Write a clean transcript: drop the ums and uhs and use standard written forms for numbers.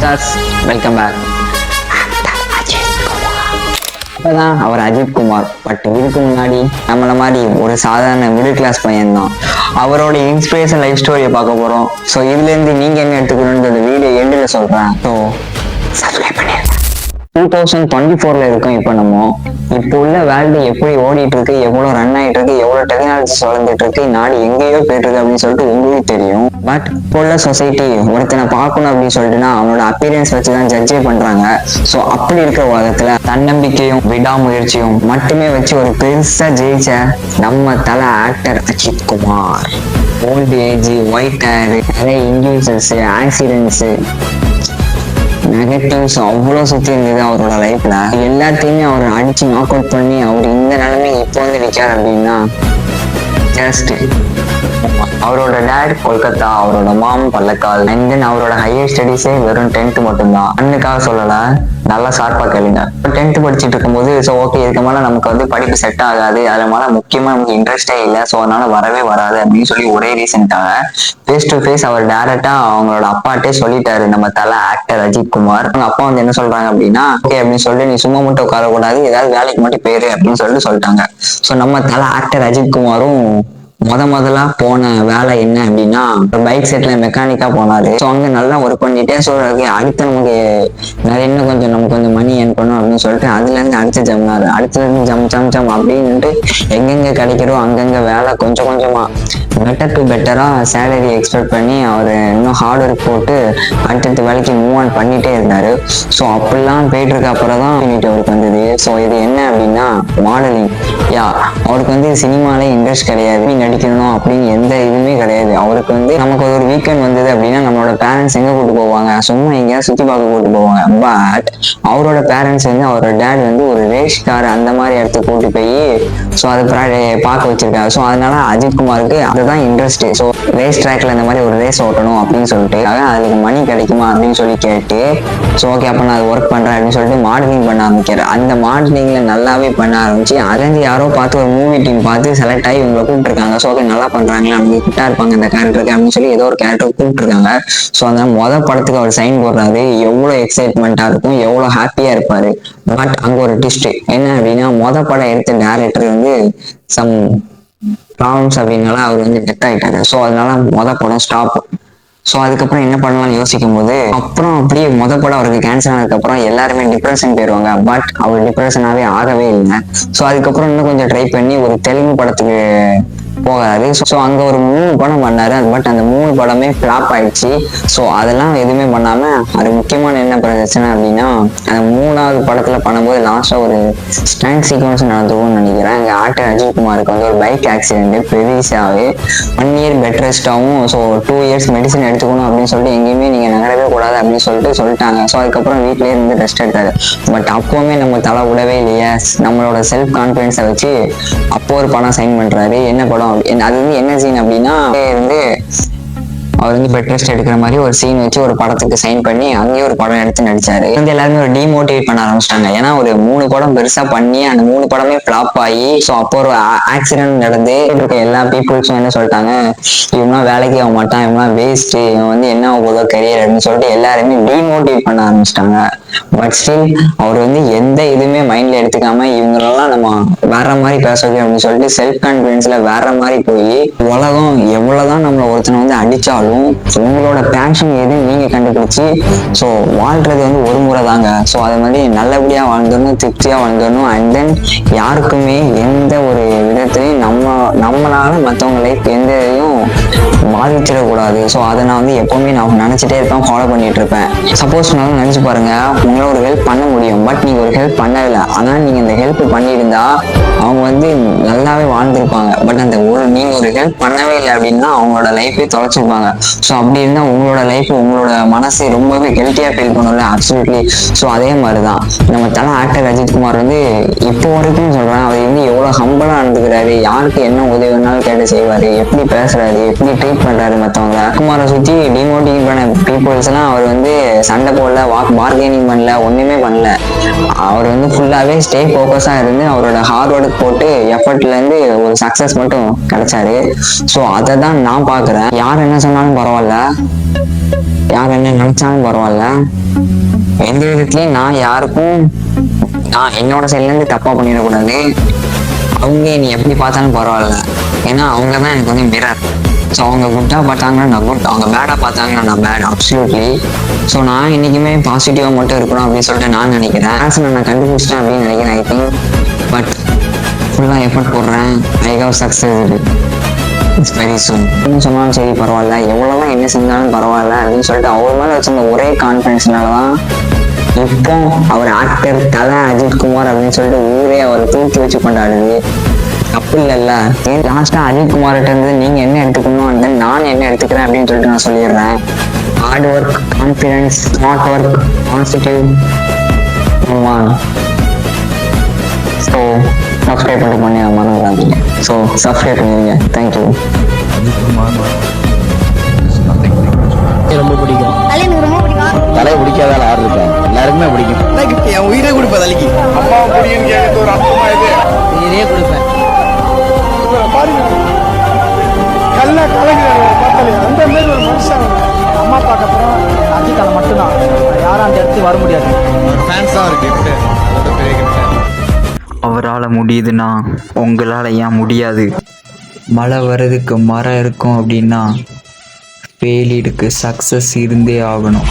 Stars, welcome back. இப்பதான் அவர் Ajith Kumar. But இதுக்கு முன்னாடி நம்மள மாதிரி ஒரு சாதாரண மிடில் கிளாஸ் பையன் தான். அவரோட இன்ஸ்பிரேஷன் லைஃப் ஸ்டோரியை பார்க்க போறோம். ஸோ இதுல இருந்து நீங்க என்ன எடுத்துக்கணும்னு வீடியோ எண்டில் சொல்றேன். ஸோ சப்ஸ்கிரைப் பண்ணிருக்கேன். 2024 இருக்கோம். இப்போ உள்ள வேர்ல்டு எப்படி ஓடிட்டு இருக்கு, எவ்வளவு ரன் ஆயிட்டு இருக்கு, எவ்வளவு டெக்னாலஜி வளர்ந்துட்டு இருக்கு, நாடு எங்கேயோ போயிட்டு இருக்கு அப்படின்னு சொல்லிட்டு உங்களுக்கு தெரியும். பட் இப்போ உள்ள சொசைட்டி ஒருத்தனை பார்க்கணும் அப்படின்னு சொல்லிட்டுனா அவனோட அப்பியரன்ஸ் வச்சுதான் ஜட்ஜே பண்றாங்க. ஸோ அப்படி இருக்கிற உலகத்துல தன்னம்பிக்கையும் விடாமுயற்சியும் மட்டுமே வச்சு ஒரு பெருசா ஜெயிச்ச நம்ம Thala actor Ajith Kumar. Old age, white hair, நிறைய இன்ஜூரிஸ், ஆக்சிடென்ட்ஸ், நெகட்டிவ்ஸ் அவ்வளோ சுற்றி இருந்தது அவரோட லைஃப்ல. எல்லாத்தையுமே அவர் அடிச்சு நாக் அவுட் பண்ணி அவர் இந்த நிலைமை இப்போ வந்து நிற்கார் அப்படின்னா ஜஸ்ட் அவரோட டேட் கொல்கத்தா, அவரோட மாம் பல்லக்கால், அண்ட் தென் அவரோட ஹையர் ஸ்டடீஸே வெறும் 10th மட்டும்தான். அண்ணுக்காக சொல்லலை, நல்லா ஷார்ப்பா கேளுங்க. 10th படிச்சுட்டு இருக்கும்போது ஸோ ஓகே இதுக்கு மேலே நமக்கு வந்து படிப்பு செட் ஆகாது, அதில் மேலே முக்கியமாக நமக்கு இன்ட்ரெஸ்டே இல்லை, ஸோ அதனால வரவே வராது அப்படின்னு சொல்லி ஒரே ரீசன்ட்டாக ஃபேஸ் டு ஃபேஸ் அவர் டேரக்டா அவங்களோட அப்பாட்டே சொல்லிட்டாரு, நம்ம தலை ஆக்டர் அஜித் குமார். அவங்க அப்பா வந்து என்ன சொல்றாங்க அப்படின்னா, ஓகே அப்படின்னு சொல்லிட்டு நீ சும்மா மட்டும் உட்காரக்கூடாது, ஏதாவது வேலைக்கு மட்டும் போயிரு அப்படின்னு சொல்லிட்டாங்க. ஸோ நம்ம தலை ஆக்டர் அஜித் குமாரும் முதலா போன வேலை என்ன அப்படின்னா பைக் செட்ல மெக்கானிக்கா போனாரு. ஸோ அங்க நல்லா ஒர்க் பண்ணிட்டே ஸோ அடுத்து நமக்கு நிறைய இன்னும் கொஞ்சம் நமக்கு கொஞ்சம் மணி ஏர்ன் பண்ணும் அப்படின்னு சொல்லிட்டு அதுல இருந்து அடுத்து ஜம்னாரு. அடுத்துல இருந்து ஜம் அப்படின்ட்டு எங்கெங்க கிடைக்கிறோ அங்கங்க வேலை கொஞ்சம் கொஞ்சமா பெட்டர் டு பெட்டரா சேலரி எக்ஸ்பெக்ட் பண்ணி அவர் இன்னும் ஹார்ட் ஒர்க் போட்டு அடுத்தடுத்த வேலைக்கு மூவ் ஆன் பண்ணிட்டே இருந்தாரு. ஸோ அப்படிலாம் போயிட்டு இருக்க அப்புறம் தான் அவருக்கு வந்தது. ஸோ இது என்ன அப்படின்னா மாடலிங். அவருக்கு வந்து சினிமால இன்ட்ரெஸ்ட் கிடையாது, நடிக்கணும் அப்படின்னு எந்த இதுவுமே கிடையாது. அவருக்கு வந்து நமக்கு ஒரு வீக்கெண்ட் வந்தது அப்படின்னா நம்மளோட பேரண்ட்ஸ் எங்க கூட்டு போவாங்க, சும்மா எங்கேயாவது சுத்தி பார்க்க கூட்டு போவாங்க. பட் அவரோட பேரண்ட்ஸ் வந்து அவரோட டேட் வந்து ஒரு ரேஸ் கார் அந்த மாதிரி இடத்துக்கு கூட்டு போய் ஸோ அதை பார்க்க வச்சிருக்காங்க. ஸோ அதனால அஜித் குமாருக்கு அதுதான் இன்ட்ரெஸ்ட். ஸோ ரேஸ் ட்ராக்ல இந்த மாதிரி ஒரு ரேஸ் ஓட்டணும் அப்படின்னு சொல்லிட்டு அதுக்கு மணி கிடைக்குமா அப்படின்னு சொல்லி கேட்டு ஸோ ஓகே அப்ப நான் ஒர்க் பண்றேன் அப்படின்னு சொல்லிட்டு மாடலிங் பண்ண ஆரம்பிக்கிறார். அந்த மாடலிங்ல நல்லாவே பண்ண ஆரம்பிச்சு அரேஞ்ச் யாரோ பார்த்து ஒரு மூவி டீம் பார்த்து செலக்ட் ஆகி இவங்களை கூப்பிட்டுருக்காங்க. ஸோ ஓகே நல்லா பண்றாங்களா, அவங்க கிட்டா இருப்பாங்க இந்த கேரக்டருக்கு அப்படின்னு சொல்லி ஏதோ ஒரு கேரக்டர் கூப்பிட்டுருக்காங்க. ஸோ அந்த படத்துக்கு அவர் சைன் போடுறாரு. எவ்வளவு எக்ஸைட்மெண்டா இருக்கும், எவ்வளவு ஹாப்பியா இருப்பாரு. பட் அங்க ஒரு ட்விஸ்ட் என்ன அப்படின்னா படம் எடுத்த டைரக்டர் வந்து சம் ப்ராப்ளம்ஸ் அப்படின்னால அவர் வந்து டெத் ஆயிட்டாரு. ஸோ அதனால படம் ஸ்டாப். ஸோ அதுக்கப்புறம் என்ன பண்ணலாம்னு யோசிக்கும் போது அப்புறம் அப்படியே படம் அவருக்கு கேன்சல் ஆனதுக்கப்புறம் எல்லாருமே டிப்ரெஷன் போயிடுவாங்க. பட் அவர் டிப்ரெஷனாவே ஆகவே இல்லை. ஸோ அதுக்கப்புறம் இன்னும் கொஞ்சம் ட்ரை பண்ணி ஒரு தெலுங்கு படத்துக்கு போகாது. ஸோ அங்க ஒரு 3 படம் பண்ணாரு. பட் அந்த 3 படமே ஃபிளாப் ஆயிடுச்சு. ஸோ அதெல்லாம் எதுவுமே பண்ணாம அது முக்கியமான என்ன பிரச்சனை அப்படின்னா அந்த 3வது படத்துல பண்ணும்போது லாஸ்டா ஒரு ஸ்டாண்ட் சீக்வன்ஸ் நடந்துக்கும்னு நினைக்கிறேன். அங்க ஆக்டர் அஜித் குமாருக்கு வந்து ஒரு பைக் ஆக்சிடென்ட் பெருசாவே 1 இயர் பெட் ரெஸ்டாகவும் ஸோ 2 இயர்ஸ் மெடிசன் எடுத்துக்கணும் அப்படின்னு சொல்லிட்டு எங்கேயுமே நீங்க நகரவே கூடாது அப்படின்னு சொல்லிட்டாங்க. ஸோ அதுக்கப்புறம் வீட்லயே இருந்து ரெஸ்ட் எடுத்தாரு. பட் அப்பவுமே நம்ம தலை விடவே இல்லையா, நம்மளோட செல்ஃப் கான்பிடன்ஸை வச்சு அப்போ ஒரு படம் சைன் பண்றாரு. என்ன படம் அது வந்து என்ன சீன் அப்படின்னா வந்து அவர் வந்து பெட் ரெஸ்ட் எடுக்கிற மாதிரி ஒரு சீன் வச்சு ஒரு படத்துக்கு சைன் பண்ணி அங்கேயே ஒரு படம் எடுத்து நடிச்சாரு. வந்து எல்லாருமே ஒரு டிமோட்டிவேட் பண்ண ஆரம்பிச்சிட்டாங்க. ஏன்னா ஒரு 3 படம் பெருசா பண்ணி அந்த 3 படமே ஃபிளாப் ஆகி ஸோ அப்போ ஒரு ஆக்சிடென்ட் நடந்து இருக்க எல்லா பீப்புள்ஸும் என்ன சொல்லிட்டாங்க, இவனா வேலைக்கு ஆக மாட்டான், இவனா வேஸ்ட், இவன் வந்து என்ன ஆகுதோ கரியர் அப்படின்னு சொல்லிட்டு எல்லாருமே டிமோட்டிவேட் பண்ண ஆரம்பிச்சிட்டாங்க. பட் ஸ்டில் அவர் வந்து எந்த இதுவுமே மைண்ட்ல எடுத்துக்காம இவங்களெல்லாம் நம்ம வேற மாதிரி பேசணும் அப்படின்னு சொல்லிட்டு செல்ஃப் கான்பிடன்ஸ்ல வேற மாதிரி போய் உலகம் எவ்வளவுதான் நம்மளை ஒருத்தனை வந்து அடிச்சாலும் உங்களோட பேஷன் எது நீங்க கண்டுபிடிச்சு ஸோ வாழ்றது வந்து ஒரு முறை தாங்க. ஸோ அதை மாதிரி நல்லபடியா வாழ்ந்துடணும், திருப்தியா வாழ்ந்துடணும். அண்ட் தென் யாருக்குமே எந்த ஒரு விதத்திலையும் நம்மளால மற்றவங்க லைஃப் எந்த இதையும் பாதிச்சிடக்கூடாது. ஸோ அதை நான் வந்து எப்பவுமே நான் நினைச்சிட்டே இருப்பேன், ஃபாலோ பண்ணிட்டு இருப்பேன். சப்போஸ் நான் நினைச்சு பாருங்க, உங்களால ஒரு ஹெல்ப் பண்ண முடியும், பட் நீங்க ஒரு ஹெல்ப் பண்ணல. ஆனால் நீங்க இந்த ஹெல்ப் பண்ணியிருந்தா அவங்க வந்து நல்லாவே வாழ்ந்திருப்பாங்க. பட் அந்த நீங்க ஒரு ஹெல்ப் பண்ணவே இல்லை அப்படின்னா அவங்களோட லைஃபே தொலைச்சிருப்பாங்க. ஸோ அப்படி இருந்தா உங்களோட லைஃப் உங்களோட மனசு ரொம்பவே ஹெல்த்தியா ஃபீல் பண்ணும்ல. அப்சல்யூட்லி. ஸோ அதே மாதிரிதான் நம்ம தலை ஆக்டர் அஜித் குமார் வந்து இப்போ வரைக்கும் சொல்றேன், அவர் வந்து எவ்வளவு ஹம்பலா நடந்துக்கிறாரு, யாருக்கு என்ன உதவி வேணாலும் கேட்டு செய்வாரு, எப்படி பேசுறாரு, எப்படி ட்ரீட் பண்றாரு மற்றவங்க. குமாரை சுத்தி டிமோட்டிவேட் பண்ண பீப்புள்ஸ் எல்லாம் அவர் வந்து சண்டை போடல, பார்கெனிங் பண்ணல, ஒண்ணுமே பண்ணல. அவர் வந்து ஃபுல்லாவே ஸ்டே ஃபோக்கஸா இருந்து அவரோட ஹார்ட் ஒர்க் போட்டு எஃபர்ட்ல இருந்து ஒரு சக்சஸ் மட்டும் கிடைச்சாரு. ஸோ அதை தான் நான் பாக்குறேன். யார் என்ன சொன்னாலும் பரவாயில்ல, யார் என்ன நினைச்சாலும் பரவாயில்ல, எந்த விதத்துலயும் நான் என்னோட சைட்ல இருந்து தப்பா பண்ணிடக்கூடாது. அவங்க நீ எப்படி பார்த்தாலும் பரவாயில்ல, ஏன்னா அவங்க தான் எனக்கு வந்து மிரர். ஸோ அவங்க குட்டா பார்த்தாங்கன்னா நான் குட், அவங்க பேடா பார்த்தாங்கன்னா நான் பேட், அப்சல்யூட்லி. ஸோ நான் இன்னைக்குமே பாசிட்டிவா மட்டும் இருக்கணும் அப்படின்னு சொல்லிட்டு நான் நினைக்கிறேன். நான் கண்டுபிடிச்சிட்டேன் அப்படின்னு நினைக்கிறேன். ஐ திங்க் பட் ஃபுல்லாக எஃபர்ட் போடுறேன். I have success it's very soon. என்ன சொன்னாலும் சரி பரவாயில்ல, எவ்வளோதான் என்ன செஞ்சாலும் பரவாயில்ல அப்படின்னு சொல்லிட்டு அவர் மேலே வச்சிருந்த ஒரே கான்ஃபிடன்ஸ்னால தான் இப்போ அவர் ஆக்டர் தலை அஜித் குமார் அப்படின்னு சொல்லிட்டு ஊரே அவர் தூக்கி வச்சு கொண்டாடுது. தப்பு இல்லைல்ல. ஏன் லாஸ்டா அஜித் குமார்கிட்ட இருந்து நீங்க என்ன எடுத்துக்கணும் அந்த நான் என்ன எடுத்துக்கிறேன் அப்படின்னு சொல்லிட்டு நான் சொல்லிடுறேன். Hard work, confidence, smart work, positive. So subscribe பண்ணி மறந்துடாதீங்க. ஸோ சப்ஸ்கிரைப் பண்ணிடுங்க. தேங்க்யூ. ரொம்ப பிடிக்கும். எனக்கு ரொம்ப பிடிக்கும். தலை பிடிக்காத யார் இருக்கா? எல்லாருக்குமே பிடிக்கும். என் உயிரே கொடுப்பேன் தலைக்கு. அம்மா பிடிக்கும் கேட்கறது ஒரு அர்த்தமா இது? உயிரே கொடுப்பேன். பாருங்க, கல்ல கலங்கிறாங்க பார்த்தாலே அந்த மாதிரி ஒரு மனுஷன். அம்மா அப்பாக்கு அப்புறம் அஜித் அதை மட்டும்தான், யாரும் அந்த இடத்துக்கு வர முடியாது. ஒரு ஃபேன்ஸாக ஒரு கிஃப்ட், அதோட பெரிய கிஃப்ட். அவரால் முடியுதுன்னா உங்களால் ஏன் முடியாது? மழை வர்றதுக்கு மரம் இருக்கும் அப்படின்னா ஃபெயிலியருக்கு சக்ஸஸ் இருந்தே ஆகணும்.